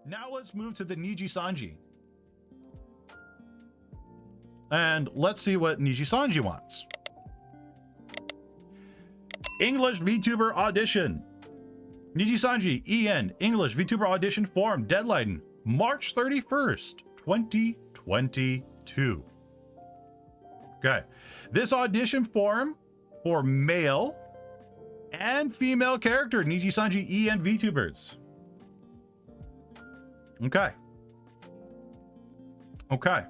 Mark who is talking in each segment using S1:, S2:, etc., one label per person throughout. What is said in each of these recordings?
S1: Now let's move to the Nijisanji. And let's see what Nijisanji wants. English VTuber audition. Nijisanji EN English VTuber audition form deadline March 31st, 2022. Okay. This audition form for male and female character Nijisanji EN VTubers. Okay. Okay.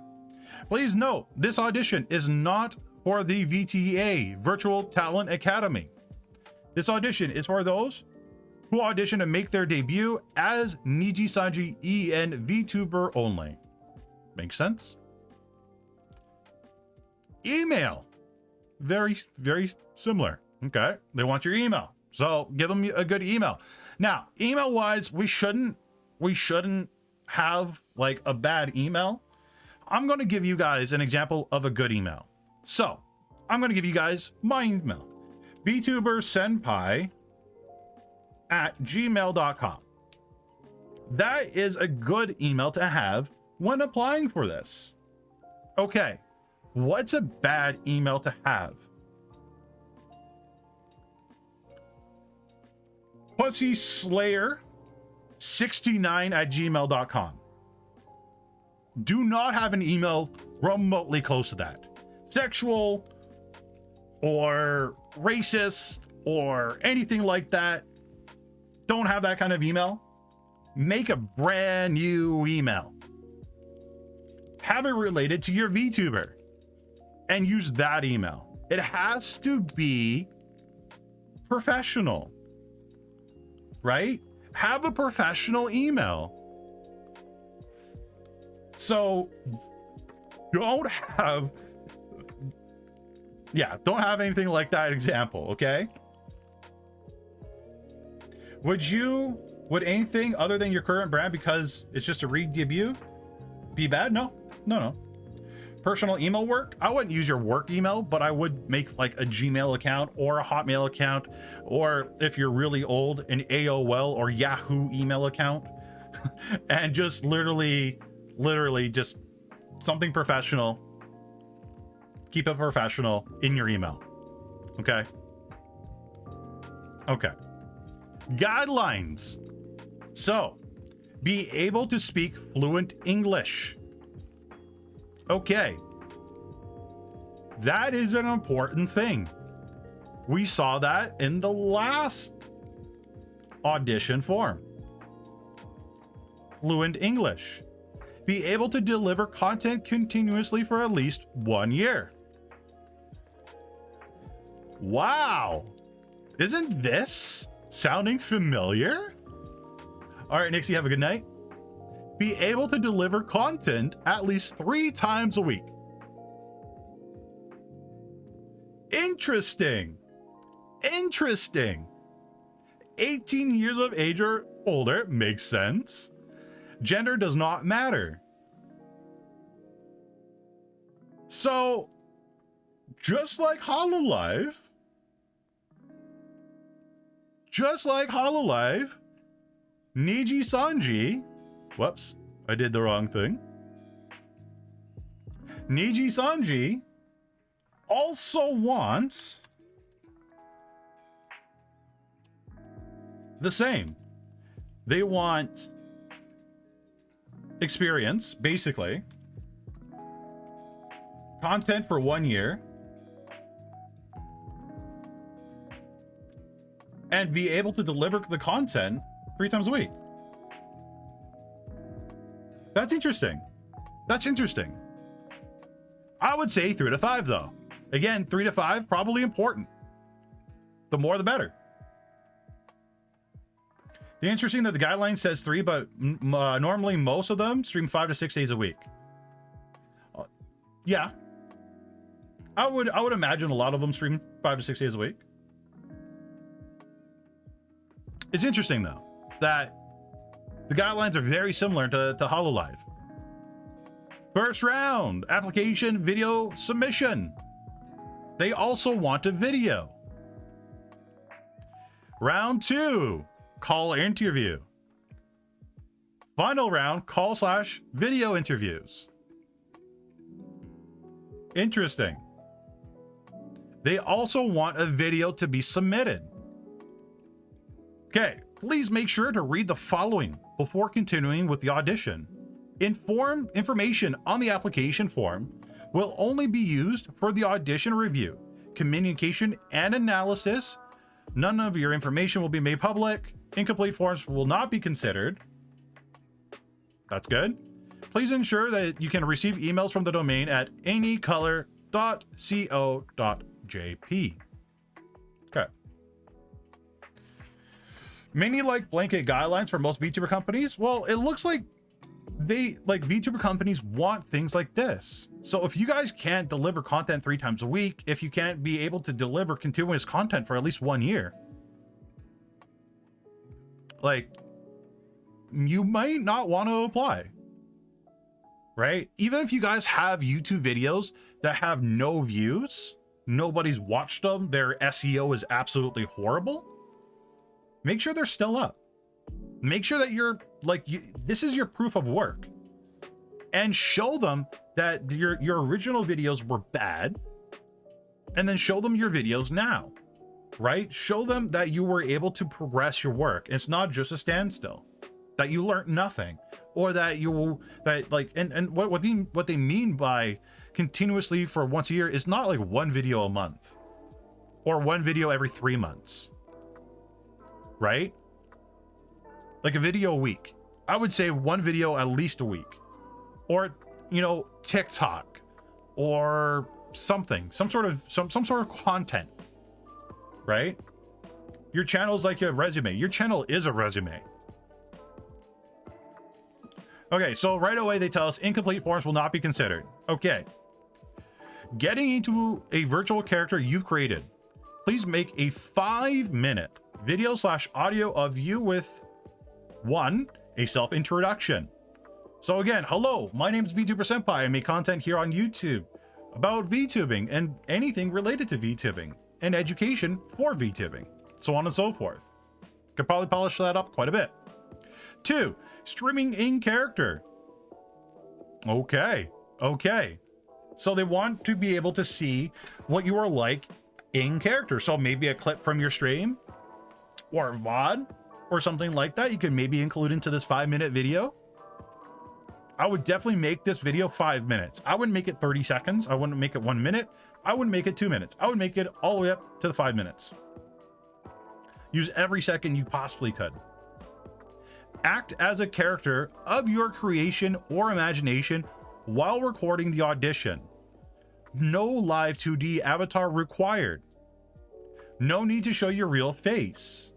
S1: Please note, this audition is not for the VTA, Virtual Talent Academy. This audition is for those who audition to make their debut as Nijisanji EN VTuber only. Makes sense? Email. Very, very similar. Okay. They want your email. So give them a good email. Now, email wise, we shouldn't have like a bad email. I'm going to give you guys an example of a good email. So I'm going to give you guys my email. VTuberSenpai@gmail.com. That is a good email to have when applying for this. Okay. What's a bad email to have? PussySlayer69@gmail.com. Do not have an email remotely close to that. Sexual or racist or anything like that. Don't have that kind of email. Make a brand new email. Have it related to your VTuber and use that email. It has to be professional, right? Have a professional email. So don't have anything like that example, okay? Would anything other than your current brand, because it's just a re-debut, be bad? No. Personal email work, I wouldn't use your work email, but I would make like a Gmail account or a Hotmail account, or if you're really old, an AOL or Yahoo email account, and just literally just something professional. Keep it professional in your email. Okay. Guidelines. So, be able to speak fluent English. Okay. That is an important thing. We saw that in the last audition form. Fluent English. Be able to deliver content continuously for at least 1 year. Wow. Isn't this sounding familiar? All right, Nixie, have a good night. Be able to deliver content at least 3 times a week. Interesting. 18 years of age or older makes sense. Gender does not matter. So, just like Hololive, Nijisanji, whoops, I did the wrong thing. Nijisanji also wants the same. They want experience, basically. Content for 1 year. And be able to deliver the content 3 times a week. That's interesting. I would say 3 to 5 though. Again, 3 to 5, probably important. The more the better. The interesting that the guideline says 3, but normally most of them stream 5 to 6 days a week. Yeah. I would imagine a lot of them stream 5 to 6 days a week. It's interesting though that the guidelines are very similar to Hololive. First round, application video submission. They also want a video. Round 2, call interview. Final round, call/video interviews. Interesting. They also want a video to be submitted. Okay, please make sure to read the following before continuing with the audition. Information on the application form will only be used for the audition review, communication, and analysis. None of your information will be made public. Incomplete forms will not be considered. That's good. Please ensure that you can receive emails from the domain at anycolor.co.jp. Okay. Many like blanket guidelines for most VTuber companies. Well, it looks like VTuber companies want things like this. So if you guys can't deliver content 3 times a week, if you can't be able to deliver continuous content for at least 1 year, like, you might not want to apply, right? Even if you guys have YouTube videos that have no views, nobody's watched them, their SEO is absolutely horrible, make sure they're still up. Make sure that you're like, this is your proof of work, and show them that your original videos were bad, and then show them your videos now, right? Show them that you were able to progress your work. It's not just a standstill, that you learned nothing, or that what they mean by continuously for once a year is not like 1 video a month or 1 video every 3 months, right? Like a video a week. I would say 1 video at least a week, or, you know, TikTok or something, some sort of content, right? Your channel is like a resume. Your channel is a resume. Okay, so right away they tell us incomplete forms will not be considered. Okay. Getting into a virtual character you've created. Please make a 5-minute video/audio of you with 1, a self-introduction. So again, hello, my name is VTuber Senpai. I make content here on YouTube about VTubing and anything related to VTubing and education for VTubing, so on and so forth. Could probably polish that up quite a bit. 2, streaming in character. Okay. So they want to be able to see what you are like in character. So maybe a clip from your stream or a VOD or something like that. You can maybe include into this 5-minute video. I would definitely make this video 5 minutes. I wouldn't make it 30 seconds. I wouldn't make it 1 minute. I wouldn't make it 2 minutes. I would make it all the way up to the 5 minutes. Use every second you possibly could. Act as a character of your creation or imagination while recording the audition. No live 2D avatar required. No need to show your real face.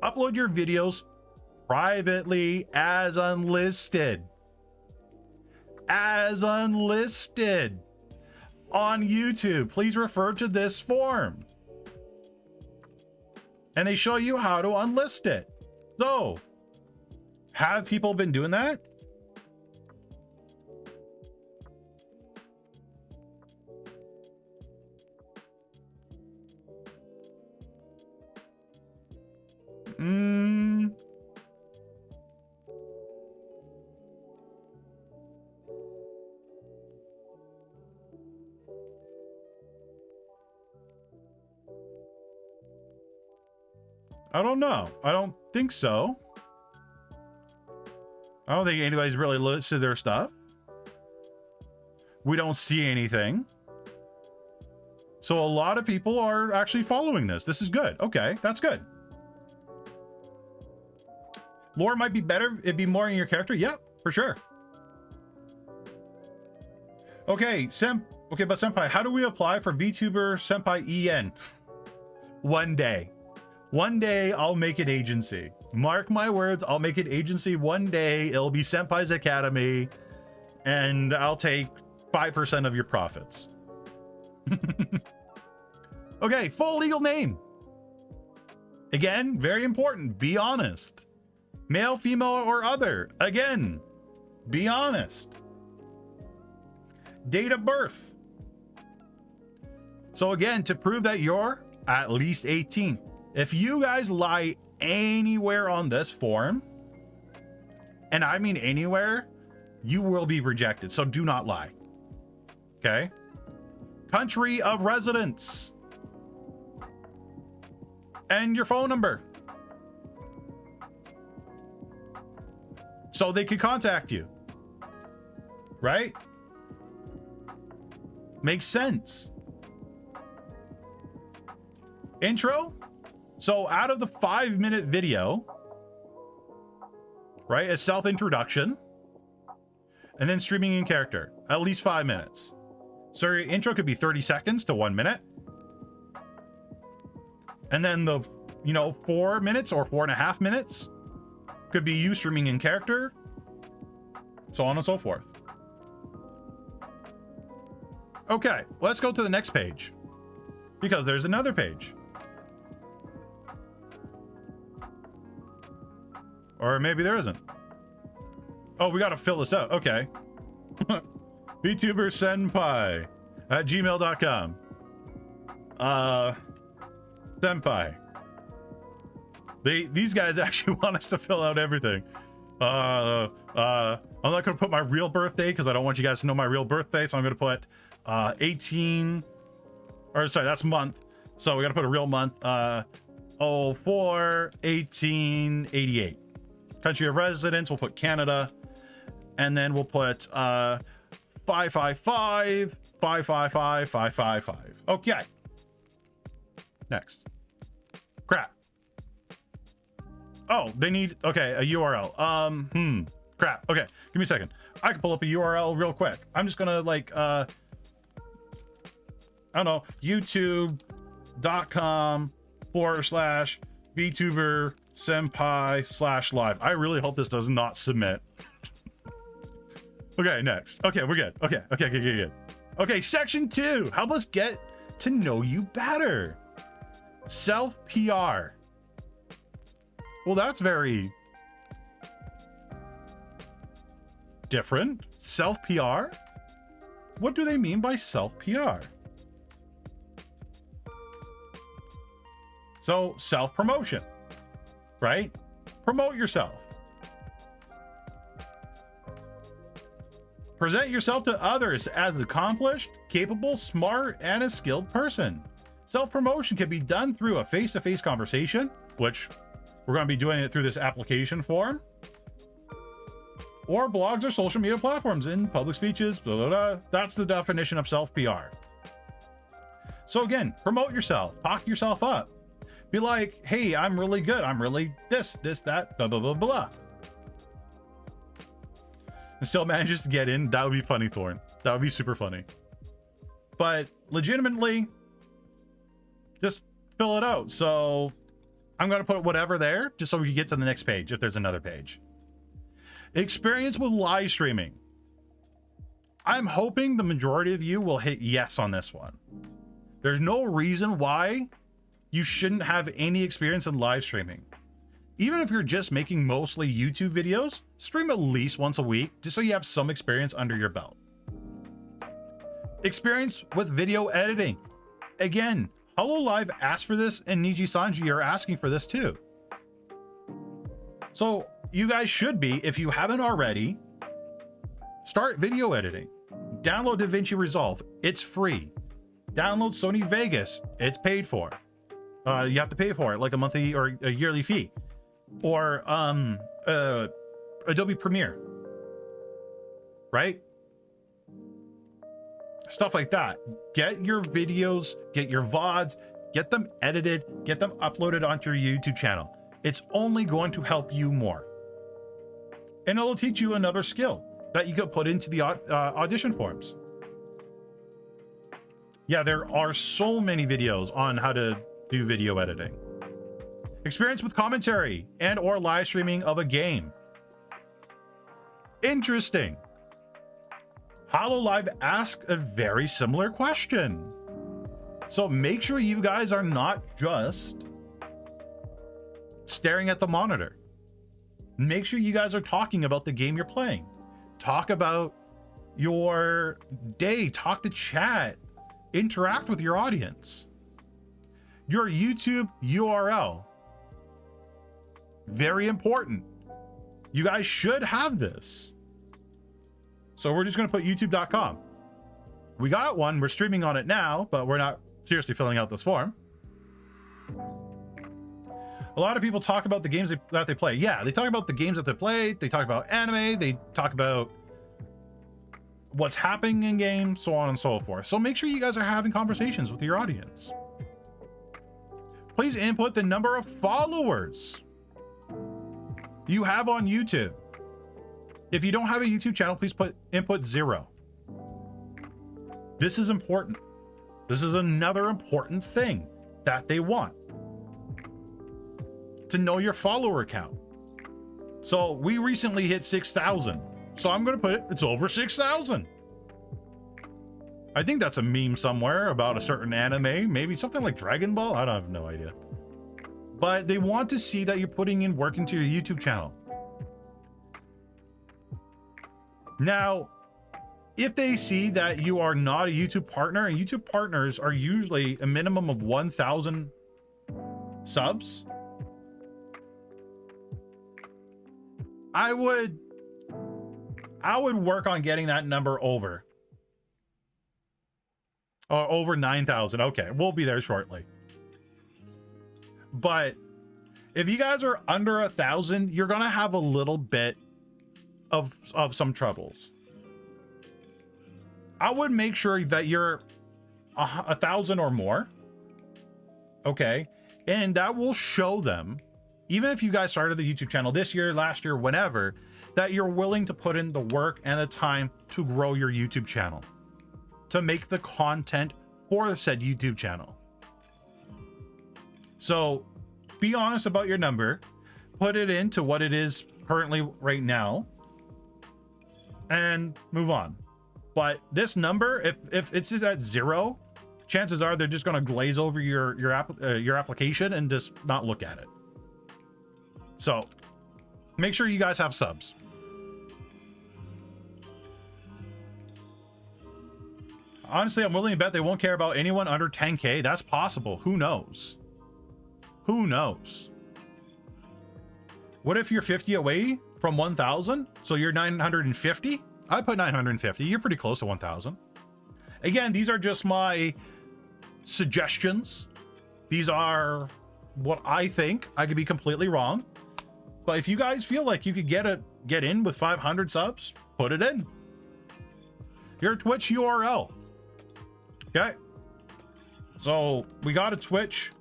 S1: Upload your videos privately as unlisted. As unlisted on YouTube. Please refer to this form. And they show you how to unlist it. So, have people been doing that? I don't know. I don't think so. I don't think anybody's really listed their stuff. We don't see anything. So a lot of people are actually following this. This is good. Okay, that's good. Lore might be better. It'd be more in your character. Yep, for sure. Okay, but Senpai, how do we apply for VTuber Senpai EN? One day. One day I'll make an agency. Mark my words, I'll make an agency one day. It'll be Senpai's Academy, and I'll take 5% of your profits. Okay, full legal name. Again, very important. Be honest. Male, female, or other. Again, be honest. Date of birth. So again, to prove that you're at least 18. If you guys lie anywhere on this form, and I mean anywhere, you will be rejected. So do not lie. Okay? Country of residence. And your phone number. So they could contact you. Right? Makes sense. Intro. So out of the 5-minute video, right, a self-introduction, and then streaming in character, at least 5 minutes. So your intro could be 30 seconds to 1 minute. And then the, 4 minutes or 4.5 minutes could be you streaming in character, so on and so forth. Okay, let's go to the next page, because there's another page. Or maybe there isn't. Oh, we got to fill this out. Okay. VTuber Senpai at gmail.com. Senpai. These guys actually want us to fill out everything. I'm not going to put my real birthday because I don't want you guys to know my real birthday. So I'm going to put 18, or sorry, that's month. So we got to put a real month. 04/18/88. Country of residence, we'll put Canada, and then we'll put 555. Okay. Next. Crap. Oh, they need, okay, a URL. Crap. Okay, give me a second. I can pull up a URL real quick. I'm just gonna I don't know, youtube.com/VTuber Senpai/live. I really hope this does not submit. Okay, next. Okay, we're good. Okay, good. Okay, section 2. Help us get to know you better. Self PR. Well, that's very different. Self PR? What do they mean by self PR? So, self promotion. Right? Promote yourself. Present yourself to others as an accomplished, capable, smart, and a skilled person. Self-promotion can be done through a face-to-face conversation, which we're going to be doing it through this application form, or blogs or social media platforms in public speeches, blah, blah, blah. That's the definition of self-PR. So again, promote yourself, talk yourself up. Be like, hey, I'm really good. I'm really this, that, blah, blah, blah, blah. And still manages to get in. That would be funny, Thorn. That would be super funny. But legitimately, just fill it out. So I'm going to put whatever there just so we can get to the next page if there's another page. Experience with live streaming. I'm hoping the majority of you will hit yes on this one. There's no reason why you shouldn't have any experience in live streaming. Even if you're just making mostly YouTube videos, stream at least once a week just so you have some experience under your belt. Experience with video editing. Again, HoloLive asked for this, and Nijisanji are asking for this too. So you guys should be, if you haven't already, start video editing. Download DaVinci Resolve. It's free. Download Sony Vegas. It's paid for. You have to pay for it, like a monthly or a yearly fee. Or Adobe Premiere. Right? Stuff like that. Get your videos, get your VODs, get them edited, get them uploaded onto your YouTube channel. It's only going to help you more. And it'll teach you another skill that you can put into the audition forms. Yeah, there are so many videos on how to do video editing. Experience with commentary and or live streaming of a game. Interesting. HoloLive asked a very similar question. So make sure you guys are not just staring at the monitor. Make sure you guys are talking about the game you're playing. Talk about your day, talk to chat, interact with your audience. Your YouTube URL. Very important. You guys should have this. So we're just going to put youtube.com. We got one. We're streaming on it now, but we're not seriously filling out this form. A lot of people talk about the games that they play. Yeah, they talk about the games that they play. They talk about anime. They talk about what's happening in games, so on and so forth. So make sure you guys are having conversations with your audience. Please input the number of followers you have on YouTube. If you don't have a YouTube channel, please input 0. This is important. This is another important thing that they want. To know your follower count. So we recently hit 6,000. So I'm going to put it's over 6,000. I think that's a meme somewhere about a certain anime, maybe something like Dragon Ball. I don't have no idea. But they want to see that you're putting in work into your YouTube channel. Now, if they see that you are not a YouTube partner, and YouTube partners are usually a minimum of 1,000 subs, I would work on getting that number over. Or over 9,000. Okay, we'll be there shortly. But if you guys are under 1,000, you're gonna have a little bit of some troubles. I would make sure that you're 1,000 or more. Okay, and that will show them, even if you guys started the YouTube channel this year, last year, whenever, that you're willing to put in the work and the time to grow your YouTube channel, to make the content for said YouTube channel. So be honest about your number, put it into what it is currently right now, and move on. But this number, if it's at 0, chances are they're just going to glaze over your application and just not look at it. So make sure you guys have subs. Honestly, I'm willing to bet they won't care about anyone under 10K. That's possible. Who knows? Who knows? What if you're 50 away from 1,000? So you're 950? I put 950. You're pretty close to 1,000. Again, these are just my suggestions. These are what I think. I could be completely wrong. But if you guys feel like you could get in with 500 subs, put it in. Your Twitch URL. Okay. So we got a Twitch.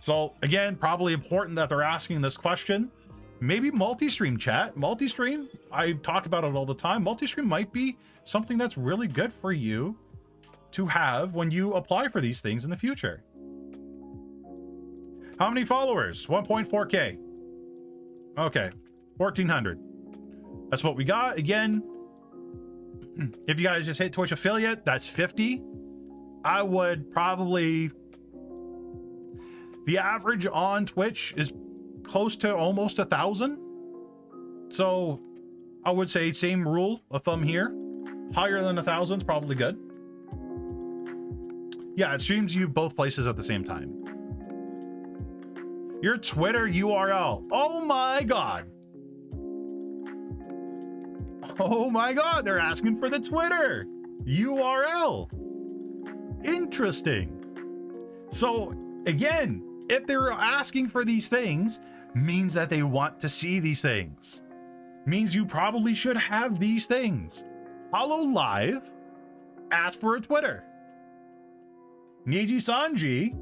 S1: So again, probably important that they're asking this question. Maybe multi-stream chat. Multi-stream, I talk about it all the time. Multi-stream might be something that's really good for you to have when you apply for these things in the future. How many followers? 1.4K. Okay, 1,400. That's what we got. Again, if you guys just hit Twitch affiliate, that's 50. I would probably... The average on Twitch is close to almost 1,000. So I would say same rule of thumb here. Higher than 1,000 is probably good. Yeah, it streams you both places at the same time. Your Twitter URL. Oh my God. Oh my God, they're asking for the Twitter URL. Interesting. So again, if they're asking for these things, means that they want to see these things. Means you probably should have these things. Follow live, ask for a Twitter. Nijisanji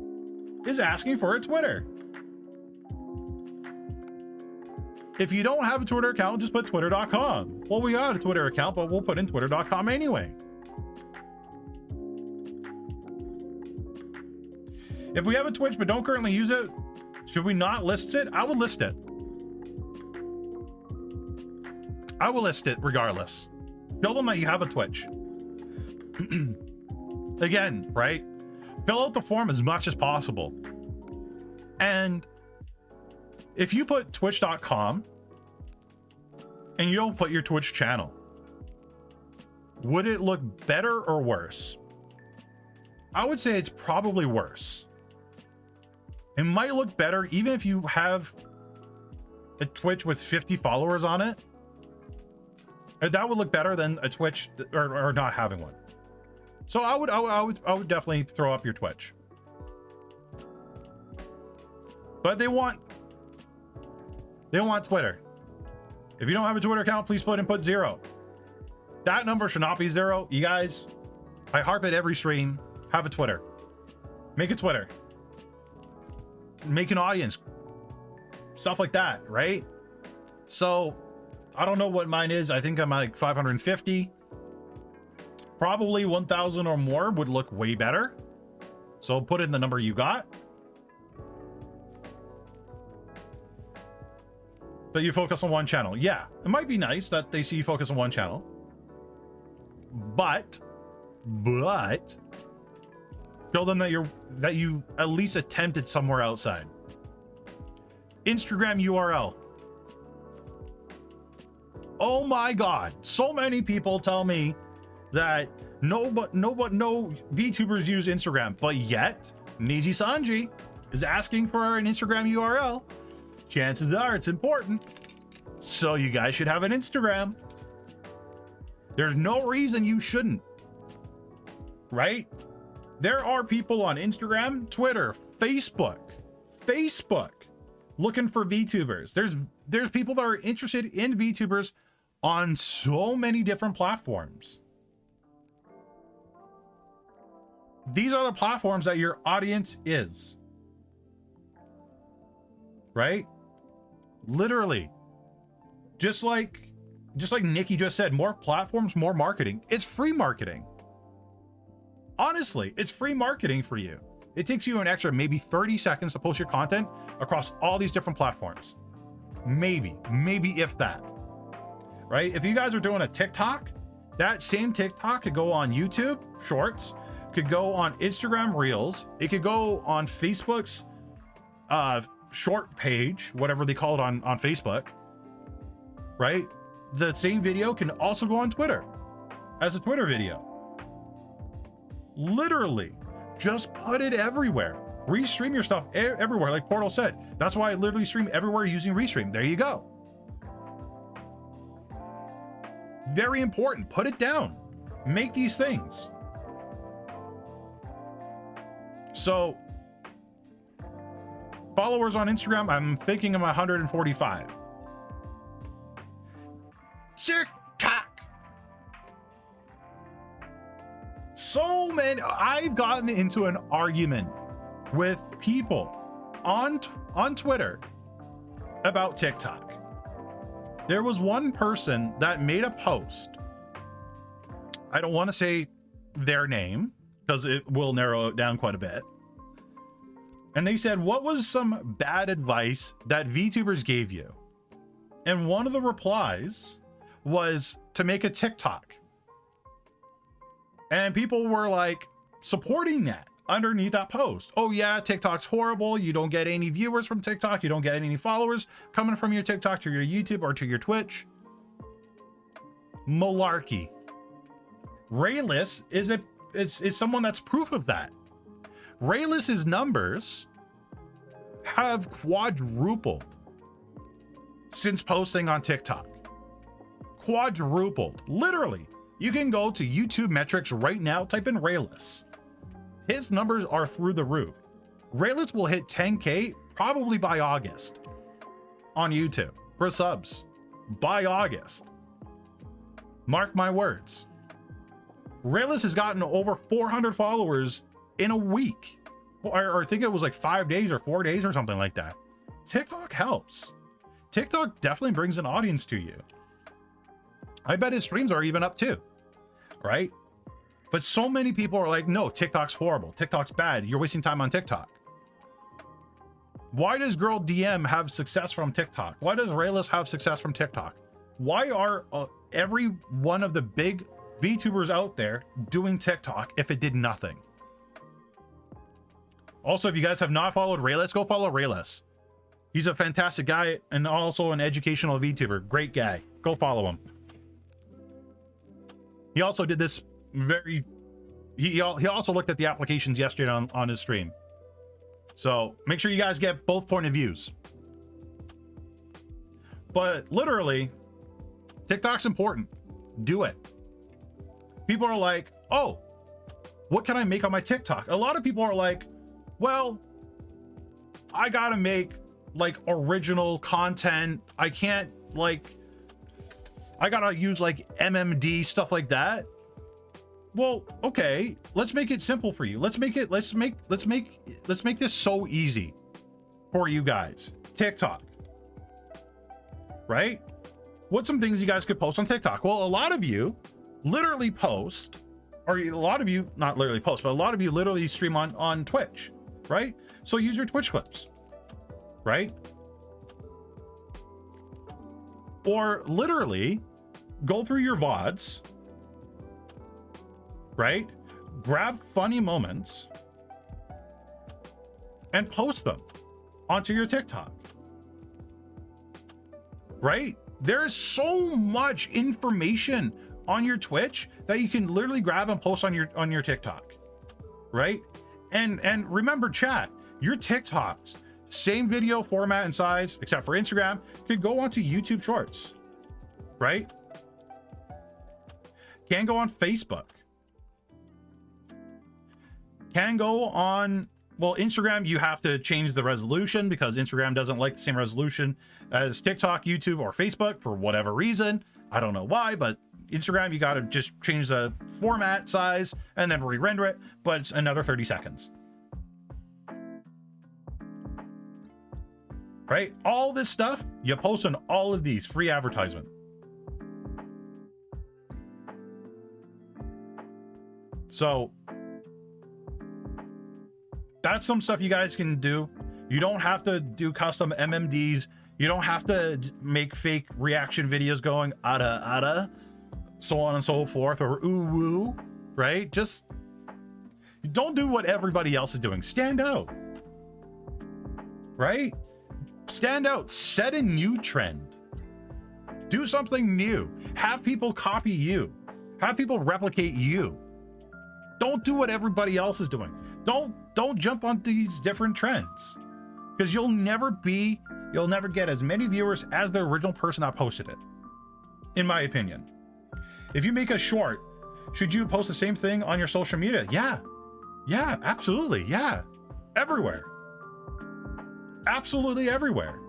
S1: is asking for a Twitter. If you don't have a Twitter account, just put twitter.com. Well, we got a Twitter account, but we'll put in twitter.com anyway. If we have a Twitch but don't currently use it, should we not list it? I would list it. I will list it regardless. Tell them that you have a Twitch. Again, right? Fill out the form as much as possible. And if you put twitch.com and you don't put your Twitch channel, would it look better or worse? I would say it's probably worse. It might look better even if you have a Twitch with 50 followers on it. And that would look better than a Twitch or not having one. So I would definitely throw up your Twitch. But they want Twitter. If you don't have a Twitter account, please put 0. That number should not be 0. You guys, I harp at every stream. Have a Twitter. Make a Twitter. Make an audience. Stuff like that, right? So I don't know what mine is. I think I'm like 550. Probably 1,000 or more would look way better. So put in the number you got. That you focus on one channel. Yeah, it might be nice that they see you focus on one channel. But show them that you at least attempted somewhere outside. Instagram URL. Oh my god, so many people tell me that no VTubers use Instagram, but yet Nijisanji is asking for an Instagram URL. Chances are it's important, so you guys should have an Instagram. There's no reason you shouldn't, right? There are people on Instagram, Twitter, Facebook looking for VTubers. There's people that are interested in VTubers on so many different platforms. These are the platforms that your audience is, right? Literally, just like Nikki just said, more platforms, more marketing. It's free marketing. Honestly, it's free marketing for you. It takes you an extra maybe 30 seconds to post your content across all these different platforms. Maybe if that, right? If you guys are doing a TikTok, that same TikTok could go on YouTube Shorts, could go on Instagram Reels, it could go on Facebook's short page, whatever they call it on Facebook, right? The same video can also go on Twitter as a Twitter video. Literally, just put it everywhere. Restream your stuff everywhere, like Portal said. That's why I literally stream everywhere using Restream. There you go. Very important. Put it down. Make these things. So, followers on Instagram, I'm thinking I'm 145. TikTok. So many. I've gotten into an argument with people on Twitter about TikTok. There was one person that made a post. I don't want to say their name because it will narrow it down quite a bit. And they said, what was some bad advice that VTubers gave you? And one of the replies was to make a TikTok. And people were like supporting that underneath that post. Oh yeah, TikTok's horrible. You don't get any viewers from TikTok. You don't get any followers coming from your TikTok to your YouTube or to your Twitch. Malarkey. Rayless is someone that's proof of that. Rayless's numbers have quadrupled since posting on TikTok. Quadrupled. Literally. You can go to YouTube metrics right now, type in Rayless. His numbers are through the roof. Rayless will hit 10K probably by August on YouTube for subs. By August. Mark my words. Rayless has gotten over 400 followers in a week. Or I think it was like 5 days or 4 days or something like that. TikTok helps. TikTok definitely brings an audience to you. I bet his streams are even up too, right? But so many people are like, no, TikTok's horrible. TikTok's bad. You're wasting time on TikTok. Why does Girl DM have success from TikTok? Why does Rayless have success from TikTok? Why are every one of the big VTubers out there doing TikTok if it did nothing? Also, if you guys have not followed Rayless, go follow Rayless. He's a fantastic guy and also an educational VTuber. Great guy. Go follow him. He also did this he also looked at the applications yesterday on his stream. So make sure you guys get both point of views. But literally, TikTok's important. Do it. People are like, oh, what can I make on my TikTok? A lot of people are like, well, I gotta make like original content. I can't like, I gotta use like MMD, stuff like that. Well, okay, let's make it simple for you. Let's make this so easy for you guys. TikTok, right? What's some things you guys could post on TikTok? Well, a lot of you literally post, or a lot of you not literally post, but a lot of you literally stream on Twitch, right? So use your Twitch clips, right? Or literally go through your VODs, right? Grab funny moments and post them onto your TikTok, right? There is so much information on your Twitch that you can literally grab and post on your TikTok, right? And remember, chat, your TikToks, same video format and size, except for Instagram, could go onto YouTube Shorts, right? Can go on Facebook. Can go on, well, Instagram, you have to change the resolution because Instagram doesn't like the same resolution as TikTok, YouTube, or Facebook for whatever reason. I don't know why, but Instagram, you got to just change the format size and then re-render it, but it's another 30 seconds. Right? All this stuff, you post on all of these, free advertisement. So that's some stuff you guys can do. You don't have to do custom MMDs. You don't have to make fake reaction videos going ada, so on and so forth, or ooh woo, right? Just don't do what everybody else is doing. Stand out, right? Stand out, set a new trend, do something new, have people copy you, have people replicate you. Don't do what everybody else is doing. Don't jump on these different trends, because you'll never get as many viewers as the original person that posted it, in my opinion. If you make a short, should you post the same thing on your social media? Yeah, absolutely. Yeah, everywhere. Absolutely everywhere.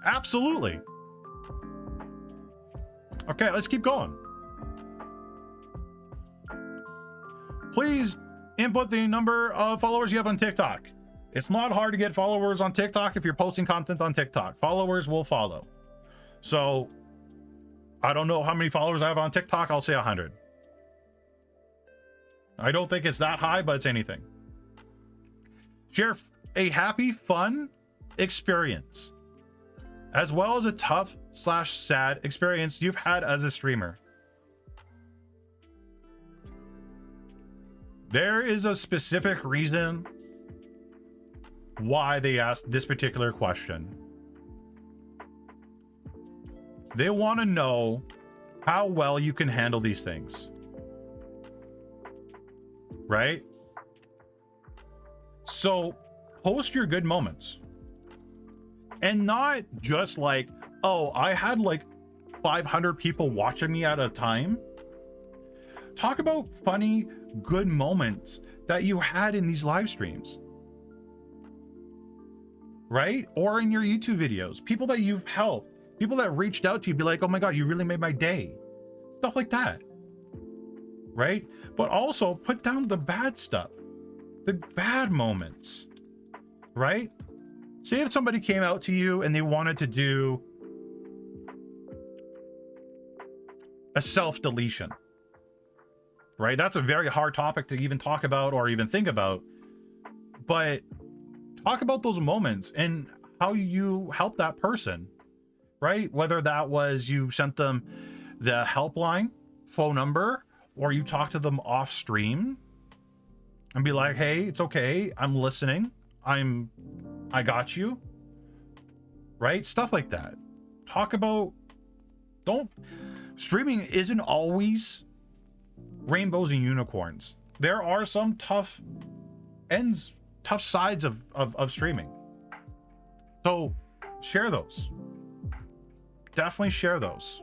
S1: Absolutely. Okay, let's keep going. Please input the number of followers you have on TikTok. It's not hard to get followers on TikTok if you're posting content on TikTok. Followers will follow. So I don't know how many followers I have on TikTok. I'll say 100. I don't think it's that high, but it's anything. Share a happy, fun experience, as well as a tough/sad experience you've had as a streamer. There is a specific reason why they asked this particular question. They want to know how well you can handle these things, right? So post your good moments, and not just like, oh, I had like 500 people watching me at a time. Talk about funny, good moments that you had in these live streams, right? Or in your YouTube videos, people that you've helped, people that reached out to you, be like, oh my God, you really made my day. Stuff like that, right? But also put down the bad stuff, the bad moments, right? Say if somebody came out to you and they wanted to do a self-deletion, right? That's a very hard topic to even talk about or even think about, but talk about those moments and how you help that person, right? Whether that was you sent them the helpline phone number, or you talk to them off stream and be like, hey, it's okay, I'm listening, I got you, right? Stuff like that. Talk about, streaming isn't always rainbows and unicorns. There are some tough sides of streaming. So share those. Definitely share those.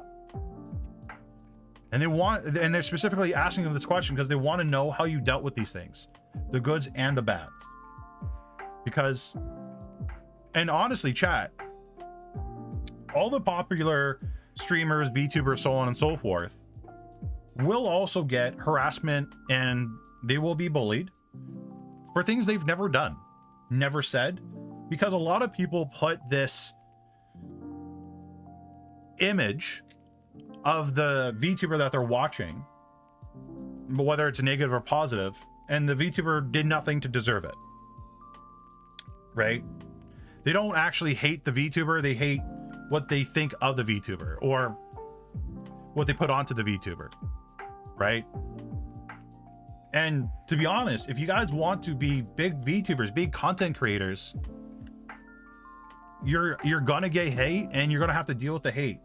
S1: And they're specifically asking them this question because they want to know how you dealt with these things, the goods and the bads. Because, and honestly, chat, all the popular streamers, VTubers, so on and so forth, will also get harassment and they will be bullied for things they've never done, never said, because a lot of people put this image of the VTuber that they're watching, whether it's negative or positive, and the VTuber did nothing to deserve it, right? They don't actually hate the VTuber, they hate what they think of the VTuber or what they put onto the VTuber, right? And to be honest, if you guys want to be big VTubers, big content creators, you're gonna get hate and you're gonna have to deal with the hate.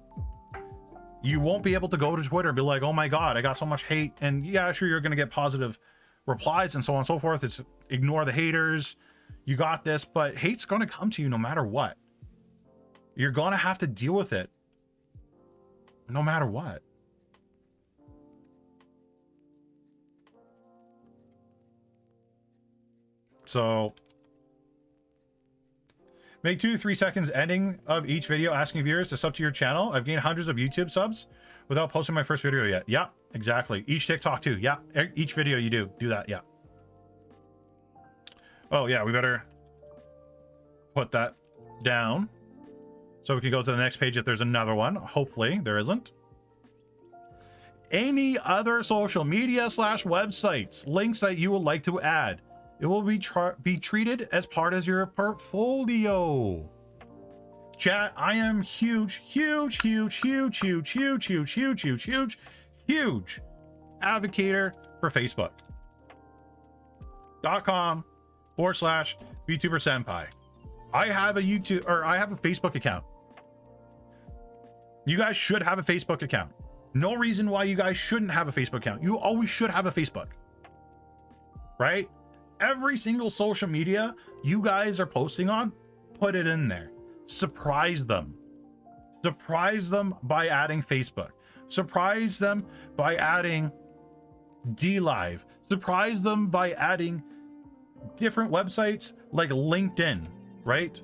S1: You won't be able to go to Twitter and be like, oh my God, I got so much hate. And yeah, sure, you're gonna get positive replies and so on and so forth. It's ignore the haters. You got this, but hate's gonna come to you no matter what. You're gonna have to deal with it no matter what. So make 2 to 3 seconds ending of each video asking viewers to sub to your channel. I've gained hundreds of YouTube subs without posting my first video yet. Yeah, exactly. Each TikTok too. Yeah, each video you do that. Yeah. Oh yeah, we better put that down so we can go to the next page if there's another one. Hopefully there isn't. Any other social media / websites, links that you would like to add. It will be treated as part of your portfolio. Chat, I am huge advocator for Facebook.com/VTuber Senpai. I have a Facebook account. You guys should have a Facebook account. No reason why you guys shouldn't have a Facebook account. You always should have a Facebook, right? Every single social media you guys are posting on, put it in there. Surprise them. Surprise them by adding Facebook. Surprise them by adding DLive. Surprise them by adding different websites like LinkedIn, right?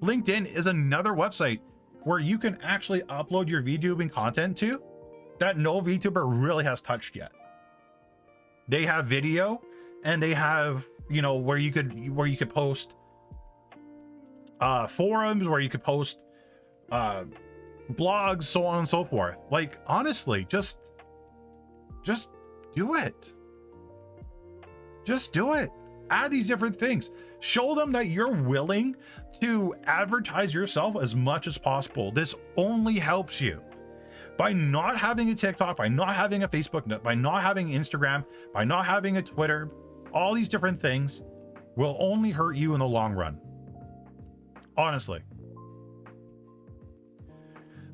S1: LinkedIn is another website where you can actually upload your VTubing content to that no VTuber really has touched yet. They have video and they have, you know, where you could post forums, where you could post blogs, so on and so forth. Like, honestly, just do it. Just do it. Add these different things. Show them that you're willing to advertise yourself as much as possible. This only helps you. By not having a TikTok, by not having a Facebook, by not having Instagram, by not having a Twitter, all these different things will only hurt you in the long run. Honestly.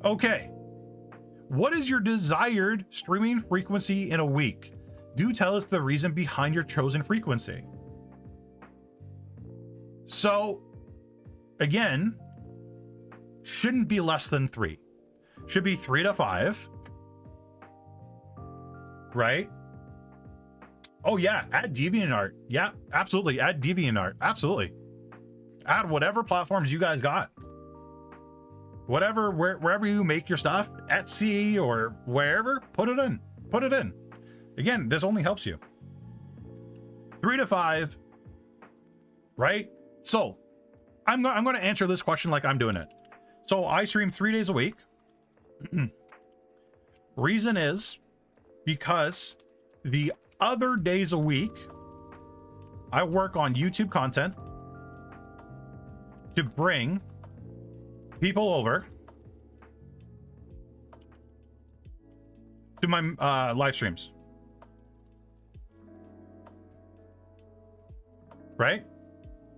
S1: Okay. What is your desired streaming frequency in a week? Do tell us the reason behind your chosen frequency. So, again, shouldn't be less than 3. Should be 3 to 5. Right? Oh yeah, add DeviantArt. Yeah, absolutely. Add DeviantArt. Absolutely. Add whatever platforms you guys got. Whatever, wherever you make your stuff, Etsy or wherever, put it in. Put it in. Again, this only helps you. 3 to 5. Right? So, I'm going to answer this question like I'm doing it. So, I stream 3 days a week. Reason is because the other days a week I work on YouTube content to bring people over to my live streams. Right?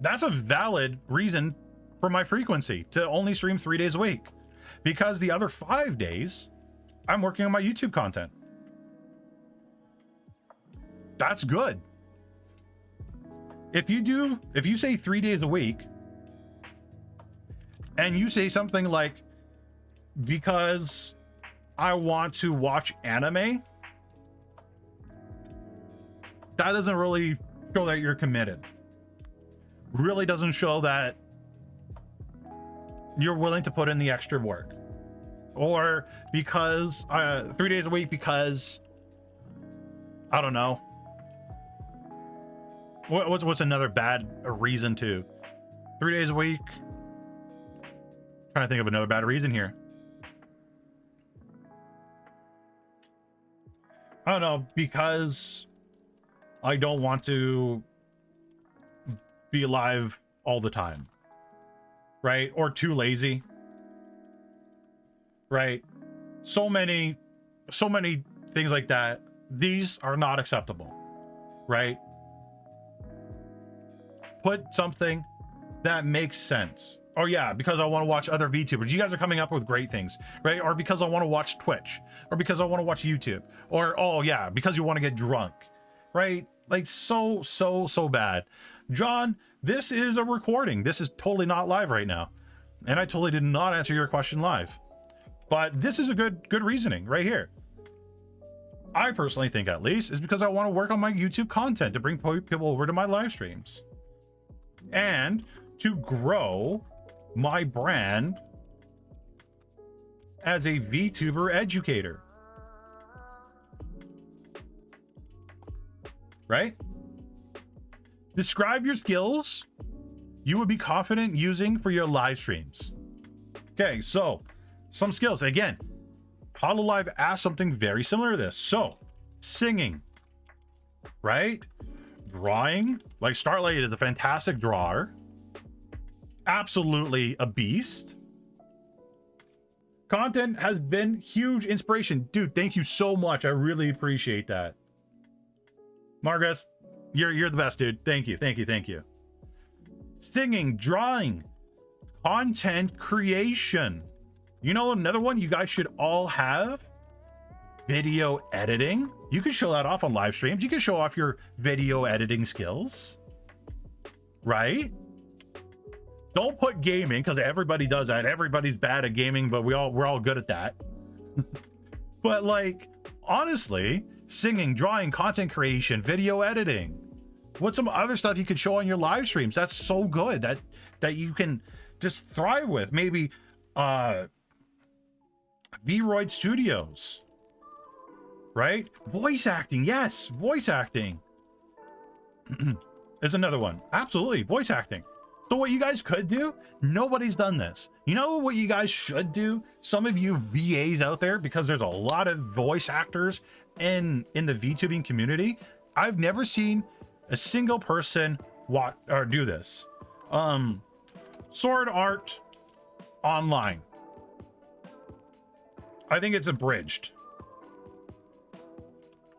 S1: That's a valid reason for my frequency to only stream 3 days a week. Because the other 5 days, I'm working on my YouTube content. That's good. If you say 3 days a week, and you say something like, because I want to watch anime, that doesn't really show that you're committed. Really doesn't show that you're willing to put in the extra work. Or because 3 days a week because I don't know. What's another bad reason to 3 days a week? Trying to think of another bad reason here. I don't know, because I don't want to be live all the time, right? Or too lazy, right? So many things like that. These are not acceptable, right? Put something that makes sense. Oh yeah, because I want to watch other VTubers. You guys are coming up with great things, right? Or because I want to watch Twitch, or because I want to watch YouTube, or oh yeah, because you want to get drunk, right? Like so bad. John, this is a recording. This is totally not live right now. And I totally did not answer your question live. But this is a good reasoning right here. I personally think, at least, is because I want to work on my YouTube content to bring people over to my live streams and to grow my brand as a VTuber educator, right? Describe your skills you would be confident using for your live streams. Okay, so some skills. Again, HoloLive asked something very similar to this. So, singing, right? Drawing, like Starlight is a fantastic drawer. Absolutely a beast. Content has been huge inspiration. Dude, thank you so much. I really appreciate that. Margaret, you're the best, dude. Thank you. Singing, drawing, content creation. You know, another one you guys should all have? Video editing. You can show that off on live streams. You can show off your video editing skills, right? Don't put gaming, because everybody does that. Everybody's bad at gaming, but we're all good at that. But like, honestly, singing, drawing, content creation, video editing. What's some other stuff you could show on your live streams? That's so good that you can just thrive with. Maybe V-Roid Studios, right? Voice acting, yes, voice acting is another one. Absolutely, voice acting. So what you guys could do, nobody's done this. You know what you guys should do? Some of you VAs out there, because there's a lot of voice actors in the VTubing community. I've never seen a single person do this. Sword Art Online. I think it's abridged,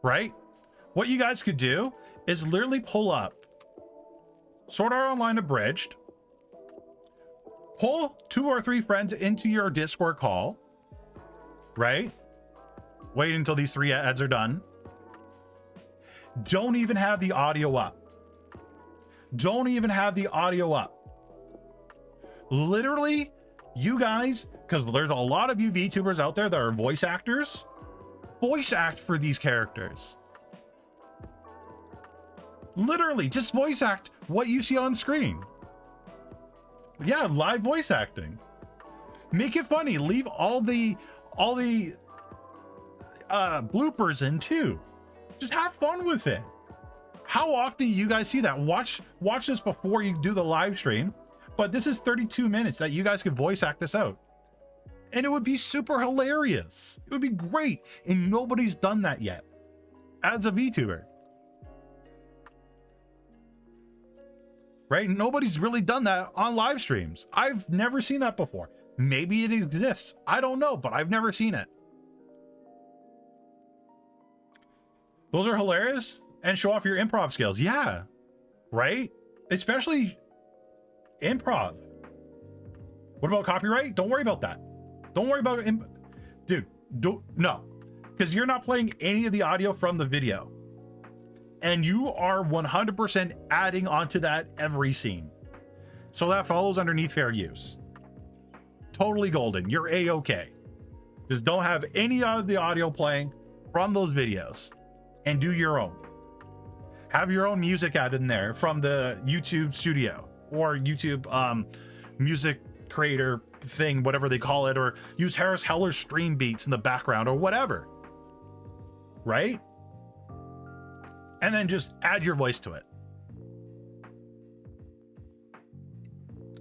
S1: right? What you guys could do is literally pull up Sword Art Online abridged, pull 2 or 3 friends into your Discord call, right? Wait until these 3 ads are done. Don't even have the audio up. Literally, you guys, because there's a lot of you VTubers out there that are voice actors, voice act for these characters. Literally, just voice act what you see on screen. Yeah, live voice acting. Make it funny. Leave all the bloopers in too. Just have fun with it. How often do you guys see that? Watch this before you do the live stream. But this is 32 minutes that you guys could voice act this out. And it would be super hilarious. It would be great. And nobody's done that yet as a VTuber. Right? Nobody's really done that on live streams. I've never seen that before. Maybe it exists. I don't know, but I've never seen it. Those are hilarious and show off your improv skills. Yeah. Right? Especially improv. What about copyright? Don't worry about that. Don't worry about it. Dude, no. Because you're not playing any of the audio from the video. And you are 100% adding onto that every scene. So that follows underneath fair use. totally golden. You're a-okay. Just don't have any of the audio playing from those videos and do your own. Have your own music added in there from the YouTube studio or YouTube music creator thing, whatever they call it, or use Harris Heller's stream beats in the background or whatever, right? And then just add your voice to it.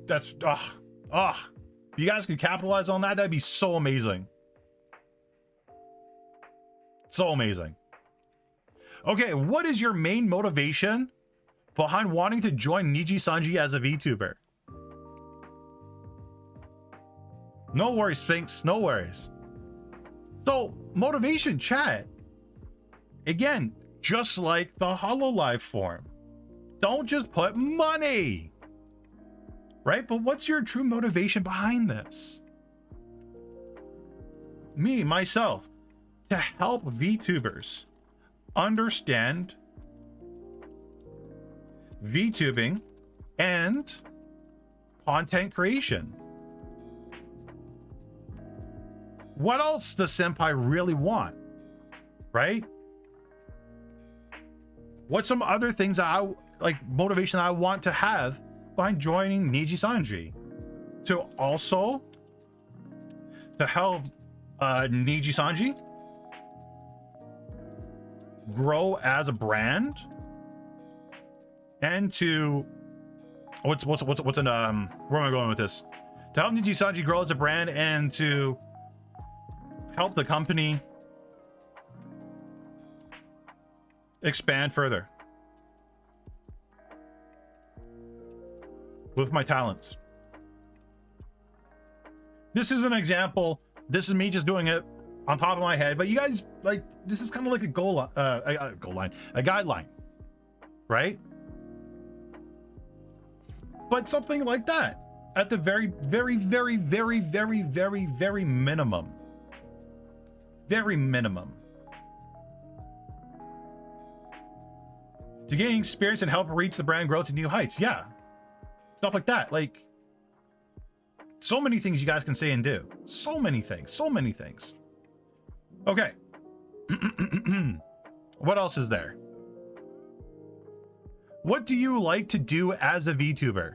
S1: That's if you guys could capitalize on that, that'd be so amazing. So amazing. Okay, what is your main motivation behind wanting to join Nijisanji as a VTuber? No worries, Sphinx, no worries. So, motivation, chat. Again, just like the HoloLive form. Don't just put money. Right? But what's your true motivation behind this? Me, myself, to help VTubers understand VTubing and content creation. What else does Senpai really want? Right? What's some other things that motivation that I want to have behind joining Nijisanji? To also to help Nijisanji grow as a brand, and to where am I going with this? To help Nijisanji grow as a brand and to help the company expand further with my talents. This is an example. This is me just doing it on top of my head, but you guys, like, this is kind of like a a guideline, right? But something like that at the very minimum. Very minimum. To gain experience and help reach the brand growth to new heights. Yeah. Stuff like that. Like, so many things you guys can say and do. So many things. Okay. What else is there? What do you like to do as a VTuber?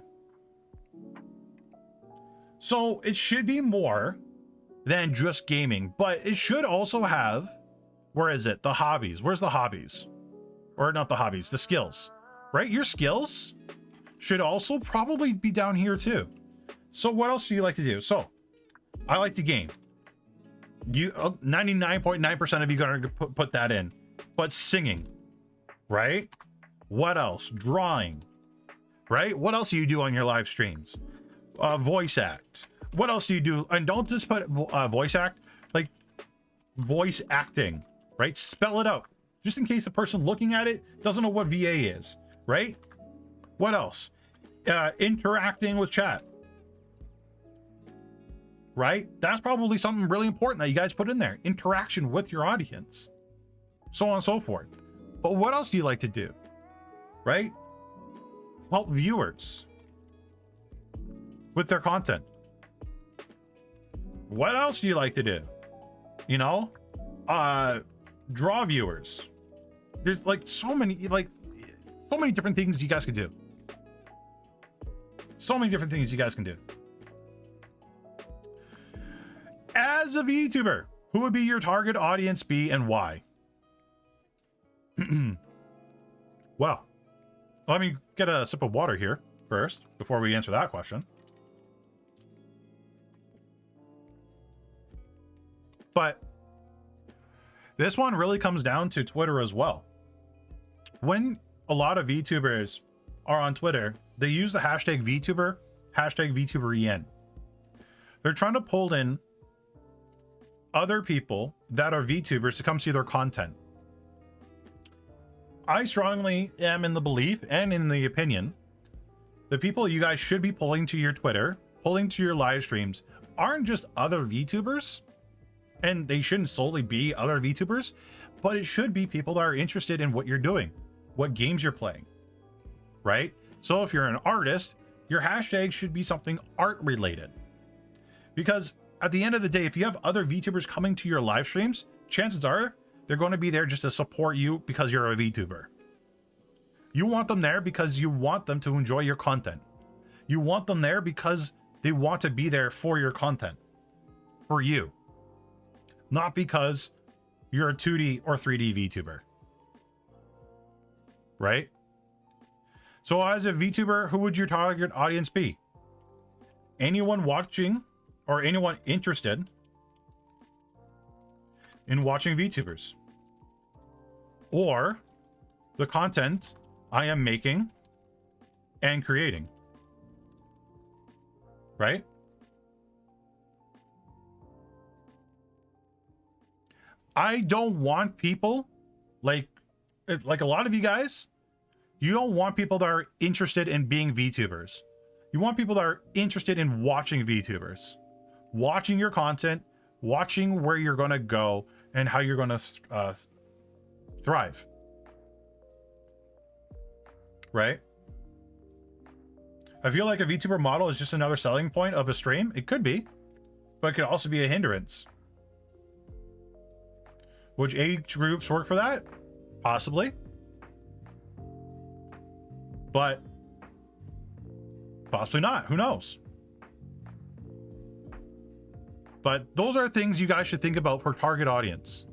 S1: So it should be more than just gaming, but it should also have, where is it? The hobbies. Where's the hobbies? Or not the hobbies, the skills, right? Your skills should also probably be down here too. So what else do you like to do? So I like to game. You 99.9% of you gonna put that in, but singing, right? What else? Drawing, right? What else do you do on your live streams? Voice act. What else do you do? And don't just put voice act, like voice acting, right? Spell it out, just in case the person looking at it doesn't know what VA is, right? What else? Interacting with chat, right? That's probably something really important that you guys put in there. Interaction with your audience, so on and so forth. But what else do you like to do, right? Help viewers with their content. What else do you like to do? You know, draw viewers. There's like so many different things you guys could do. So many different things you guys can do. As a VTuber, who would be your target audience be and why? Well, let me get a sip of water here first before we answer that question. But this one really comes down to Twitter as well. When a lot of VTubers are on Twitter, they use the hashtag VTuber, hashtag VTuberEN. They're trying to pull in other people that are VTubers to come see their content. I strongly am in the belief and in the opinion, the people you guys should be pulling to your Twitter, pulling to your live streams, aren't just other VTubers, and they shouldn't solely be other VTubers, but it should be people that are interested in what you're doing, what games you're playing, right? So if you're an artist, your hashtag should be something art related. Because at the end of the day, if you have other VTubers coming to your live streams, chances are they're going to be there just to support you because you're a VTuber. You want them there because you want them to enjoy your content. You want them there because they want to be there for your content, for you, not because you're a 2D or 3D VTuber, right? So as a VTuber, who would your target audience be? Anyone watching or anyone interested in watching VTubers, or the content I am making and creating, right? I don't want people like a lot of you guys, you don't want people that are interested in being VTubers. You want people that are interested in watching VTubers, watching your content, watching where you're going to go and how you're going to thrive. Right? I feel like a VTuber model is just another selling point of a stream. It could be, but it could also be a hindrance. Which age groups work for that? Possibly. But possibly not. Who knows? But those are things you guys should think about for target audience.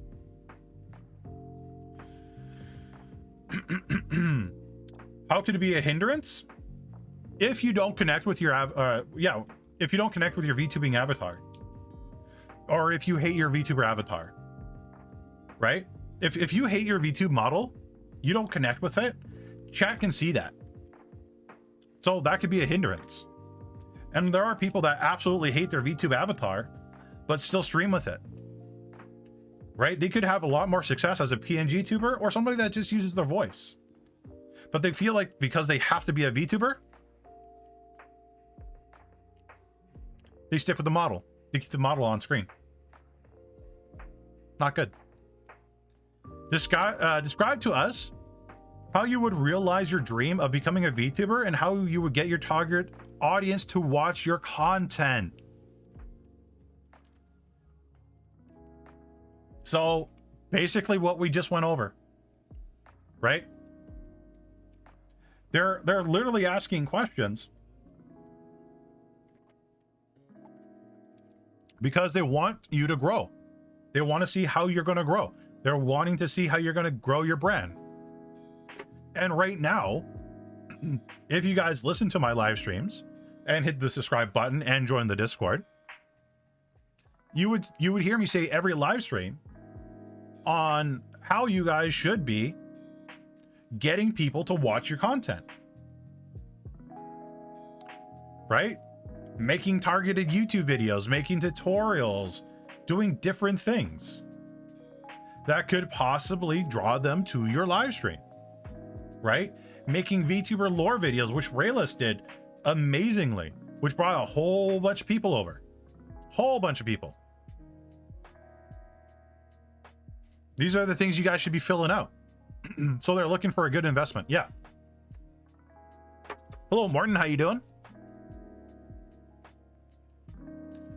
S1: How could it be a hindrance? If you don't connect with your if you don't connect with your VTubing avatar, or if you hate your VTuber avatar, right? If you hate your VTube model, you don't connect with it, chat can see that. So that could be a hindrance. And there are people that absolutely hate their VTube avatar, but still stream with it, right? They could have a lot more success as a PNG tuber or somebody that just uses their voice. But they feel like because they have to be a VTuber, they stick with the model. They keep the model on screen. Not good. Describe to us how you would realize your dream of becoming a VTuber and how you would get your target audience to watch your content. So basically what we just went over, right? They're literally asking questions because they want you to grow. They want to see how you're going to grow. They're wanting to see how you're going to grow your brand. And right now, if you guys listen to my live streams and hit the subscribe button and join the Discord, you would hear me say every live stream on how you guys should be getting people to watch your content, right? Making targeted YouTube videos, making tutorials, doing different things that could possibly draw them to your live stream, right? Making VTuber lore videos, which Raylis did amazingly, which brought a whole bunch of people over. Whole bunch of people. These are the things you guys should be filling out. So they're looking for a good investment. Yeah. Hello, Martin. How you doing?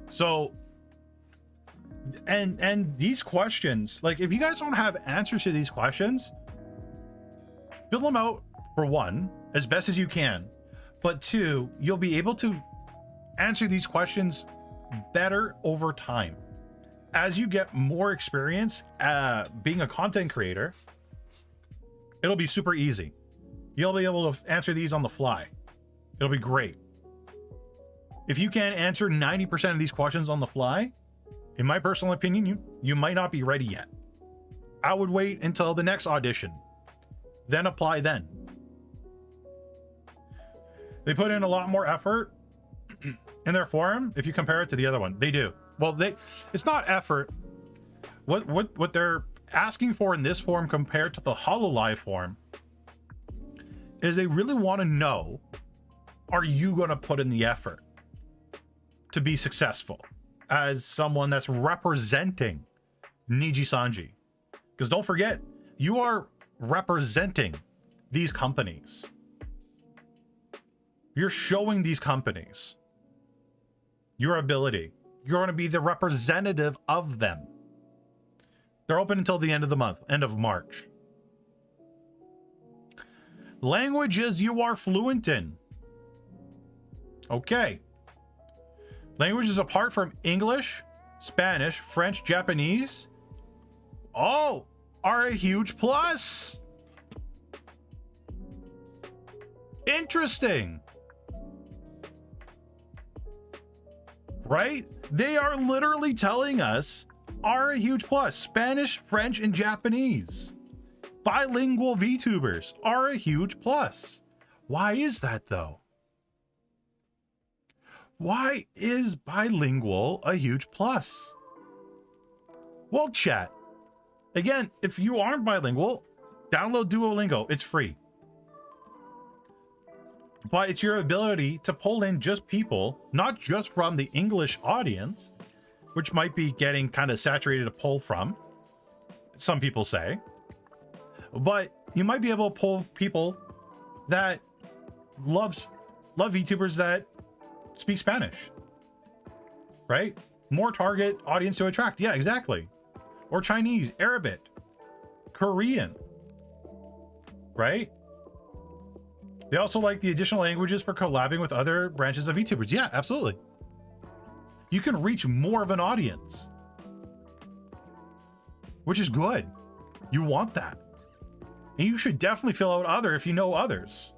S1: So, and these questions, like if you guys don't have answers to these questions, fill them out for one, as best as you can. But two, you'll be able to answer these questions better over time. As you get more experience being a content creator, it'll be super easy. You'll be able to answer these on the fly. It'll be great. If you can't answer 90% of these questions on the fly, in my personal opinion, you might not be ready yet. I would wait until the next audition, then apply then. They put in a lot more effort in their forum if you compare it to the other one. They do. Well, it's not effort. What they're asking for in this forum compared to the HoloLive forum is they really want to know, are you going to put in the effort to be successful as someone that's representing Nijisanji? Because don't forget, you are representing these companies. You're showing these companies your ability, You're going to be the representative of them. They're open until the end of the month, end of March. Languages you are fluent in. Okay. Languages apart from English, Spanish, French, Japanese. Oh, are a huge plus. Interesting. Right? They are literally telling us are a huge plus. Spanish, French, and Japanese. Bilingual VTubers are a huge plus. Why is that though? Why is bilingual a huge plus? Well, chat. Again, if you aren't bilingual, download Duolingo. It's free. But it's your ability to pull in just people, not just from the English audience, which might be getting kind of saturated to pull from, some people say. But you might be able to pull people that love VTubers that speak Spanish, right? More target audience to attract. Yeah, exactly. Or Chinese, Arabic, Korean, right? They also like the additional languages for collabing with other branches of VTubers. Yeah, absolutely. You can reach more of an audience, which is good. You want that. And you should definitely fill out other if you know others.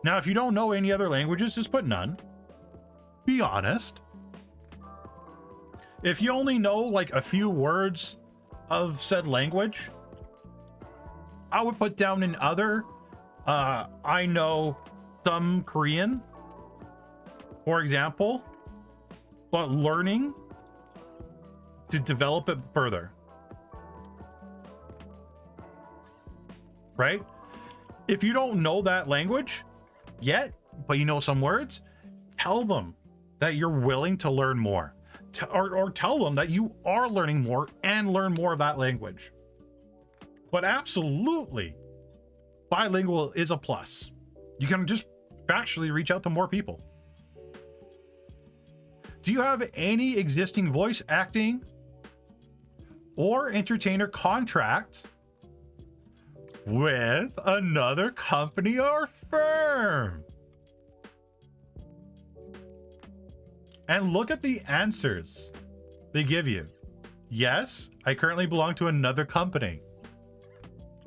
S1: Now, if you don't know any other languages, just put none. Be honest. If you only know like a few words of said language, I would put down in other. I know some Korean, for example, but learning to develop it further. Right? If you don't know that language yet, but you know some words, tell them that you're willing to learn more. Or tell them that you are learning more and learn more of that language. But absolutely, bilingual is a plus. You can just factually reach out to more people. Do you have any existing voice acting or entertainer contract with another company or firm? And look at the answers they give you. Yes, I currently belong to another company.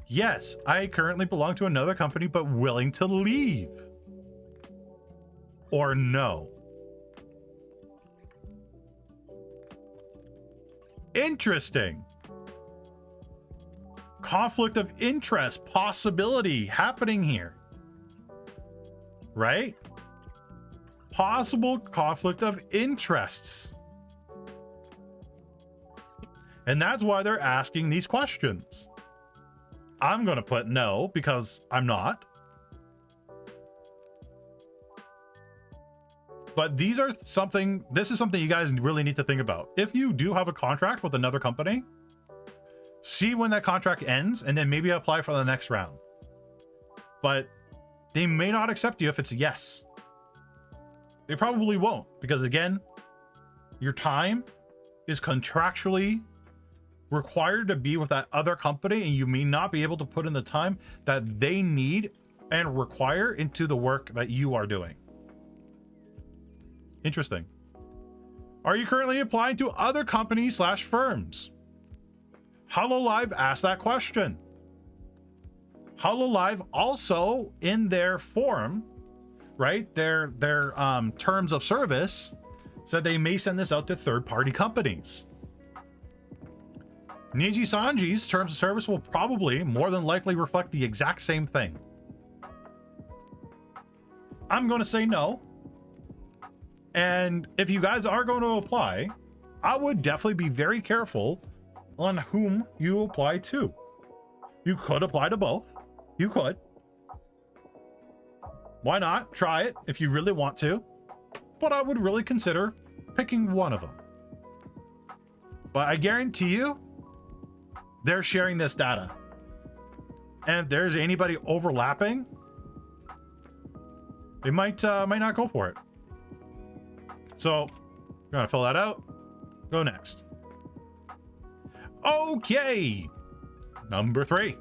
S1: Yes, I currently belong to another company, but willing to leave. Or no. Interesting. Conflict of interest possibility happening here. Right? Possible conflict of interests. And that's why they're asking these questions. I'm going to put no because I'm not. But this is something you guys really need to think about. If you do have a contract with another company, see when that contract ends and then maybe apply for the next round. But they may not accept you if it's a yes. They probably won't, because again, your time is contractually required to be with that other company, and you may not be able to put in the time that they need and require into the work that you are doing. Interesting. Are you currently applying to other companies / firms? HoloLive asked that question. HoloLive also in their form, right? Their terms of service said they may send this out to third-party companies. Nijisanji's terms of service will probably more than likely reflect the exact same thing. I'm going to say no. And if you guys are going to apply, I would definitely be very careful on whom you apply to. You could apply to both. You could. Why not? Try it if you really want to. But I would really consider picking one of them. But I guarantee you, they're sharing this data. And if there's anybody overlapping, they might not go for it. So Gonna fill that out. Go next. Okay. Number 3.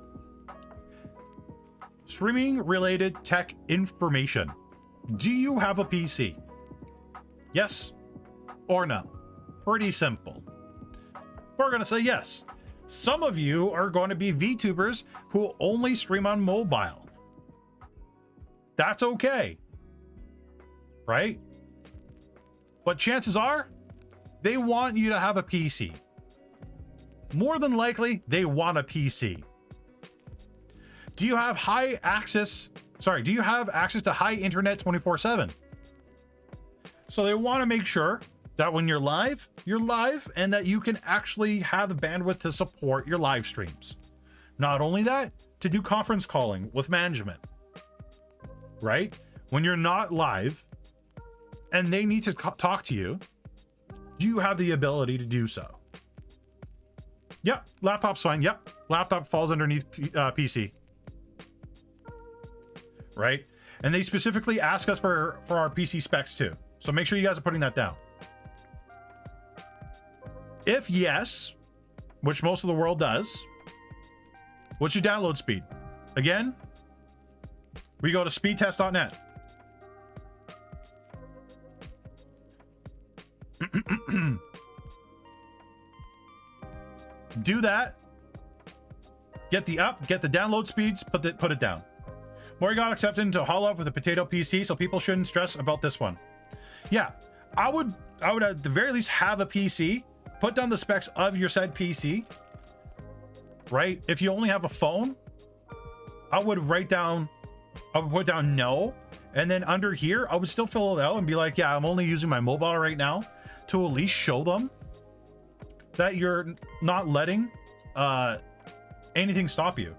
S1: Streaming related tech information. Do you have a PC? Yes or no? Pretty simple. We're going to say yes. Some of you are going to be VTubers who only stream on mobile. That's okay. Right? But chances are they want you to have a PC. More than likely, they want a PC. Do you have access to high internet 24/7? So they want to make sure that when you're live, and that you can actually have the bandwidth to support your live streams. Not only that, to do conference calling with management. Right? When you're not live and they need to talk to you, do you have the ability to do so? Yep, laptop's fine. Yep, laptop falls underneath PC. Right? And they specifically ask us for our PC specs too. So make sure you guys are putting that down. If yes, which most of the world does, what's your download speed? Again, we go to speedtest.net. Do that. Get the download speeds, put it down. Maury got accepted into Hollow with a potato PC, so people shouldn't stress about this one. Yeah, I would at the very least have a PC, put down the specs of your said PC, right? If you only have a phone, I would put down no, and then under here, I would still fill it out and be like, yeah, I'm only using my mobile right now, to at least show them that you're not letting anything stop you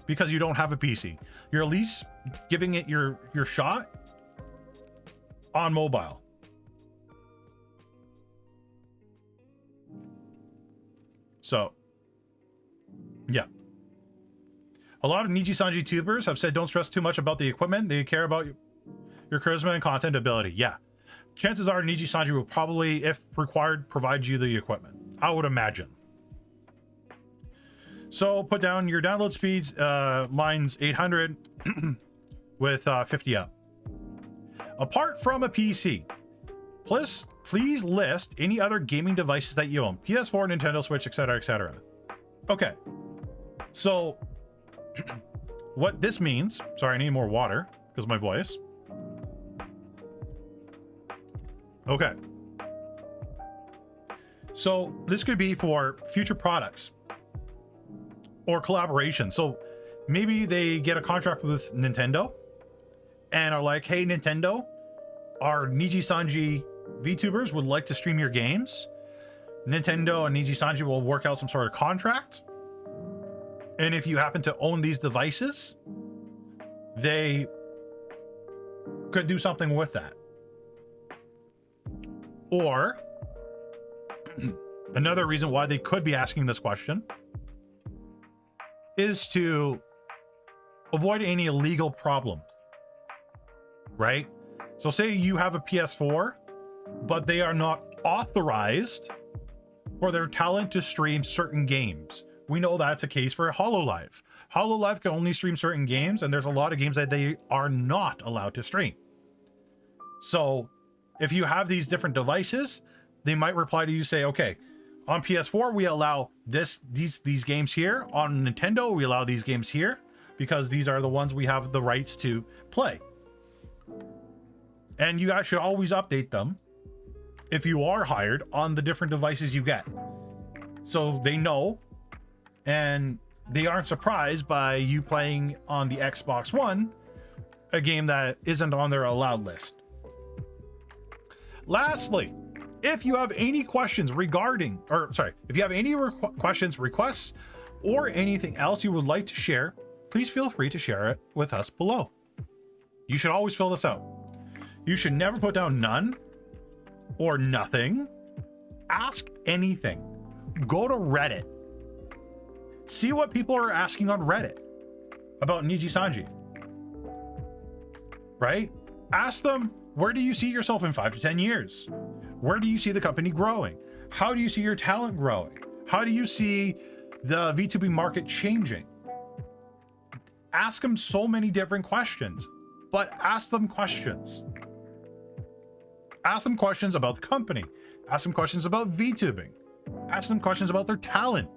S1: because you don't have a PC. You're at least giving it your shot on mobile. So, yeah. A lot of Nijisanji tubers have said don't stress too much about the equipment. They care about your charisma and content ability. Yeah. Chances are Nijisanji will probably, if required, provide you the equipment. I would imagine. So put down your download speeds. Mine's 800 with 50 up. Apart from a PC, please list any other gaming devices that you own. PS4, Nintendo Switch, etc., etc. Okay. So what this means, sorry, I need more water because of my voice. Okay. So this could be for future products or collaboration. So maybe they get a contract with Nintendo and are like, hey, Nintendo, our Nijisanji VTubers would like to stream your games. Nintendo and Nijisanji will work out some sort of contract. And if you happen to own these devices, they could do something with that. Or another reason why they could be asking this question is to avoid any illegal problems, right? So say you have a PS4, but they are not authorized for their talent to stream certain games. We know that's a case for HoloLive. HoloLive can only stream certain games, and there's a lot of games that they are not allowed to stream. So if you have these different devices, they might reply to you, say, okay, on PS4, we allow these games here. On Nintendo, we allow these games here because these are the ones we have the rights to play. And you guys should always update them if you are hired on the different devices you get. So they know and they aren't surprised by you playing on the Xbox One, a game that isn't on their allowed list. Lastly, if you have any questions if you have any questions, requests, or anything else you would like to share, please feel free to share it with us below. You should always fill this out. You should never put down none or nothing. Ask anything. Go to Reddit. See what people are asking on Reddit about Nijisanji. Right? Ask them, where do you see yourself in 5 to 10 years? Where do you see the company growing? How do you see your talent growing? How do you see the VTubing market changing? Ask them so many different questions, but ask them questions. Ask them questions about the company. Ask them questions about VTubing. Ask them questions about their talent.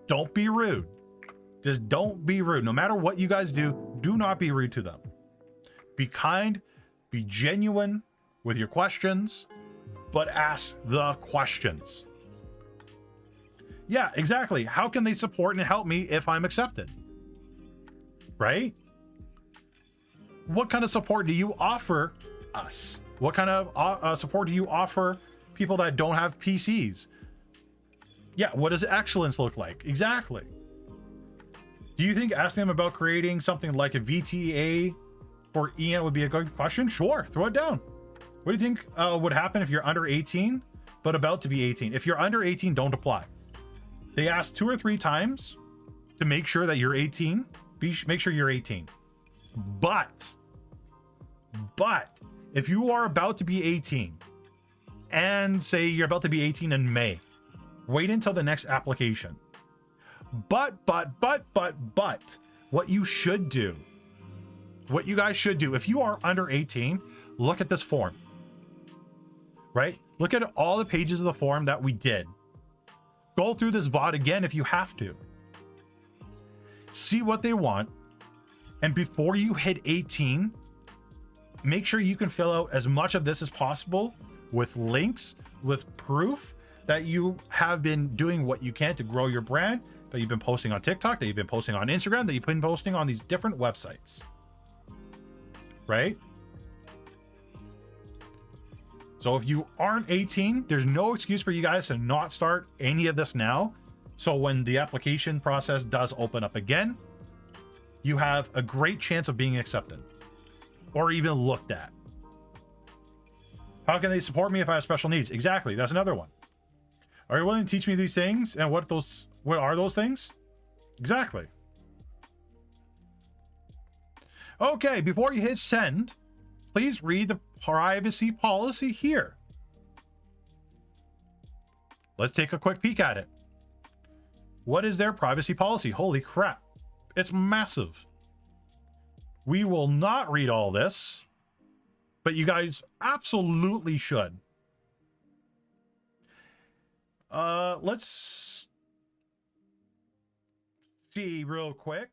S1: Don't be rude. Just don't be rude. No matter what you guys do, do not be rude to them. Be kind, be genuine with your questions, but ask the questions. Yeah, exactly. How can they support and help me if I'm accepted? Right? What kind of support do you offer us? What kind of support do you offer people that don't have PCs? Yeah, what does excellence look like? Exactly. Do you think asking them about creating something like a VTA for Ian would be a good question? Sure, throw it down. What do you think would happen if you're under 18, but about to be 18? If you're under 18, don't apply. They ask 2 or 3 times to make sure that you're 18. Make sure you're 18. But if you are about to be 18 and say you're about to be 18 in May, wait until the next application. But what you should do, what you guys should do, if you are under 18, look at this form, right? Look at all the pages of the form that we did. Go through this bot again if you have to. See what they want. And before you hit 18, make sure you can fill out as much of this as possible with links, with proof that you have been doing what you can to grow your brand, that you've been posting on TikTok, that you've been posting on Instagram, that you've been posting on these different websites. Right? So if you aren't 18, there's no excuse for you guys to not start any of this now. So when the application process does open up again, you have a great chance of being accepted or even looked at. How can they support me if I have special needs? Exactly. That's another one. Are you willing to teach me these things? And what are those things? Exactly. Okay, before you hit send, please read the privacy policy here. Let's take a quick peek at it. What is their privacy policy? Holy crap. It's massive. We will not read all this, but you guys absolutely should. Let's see real quick.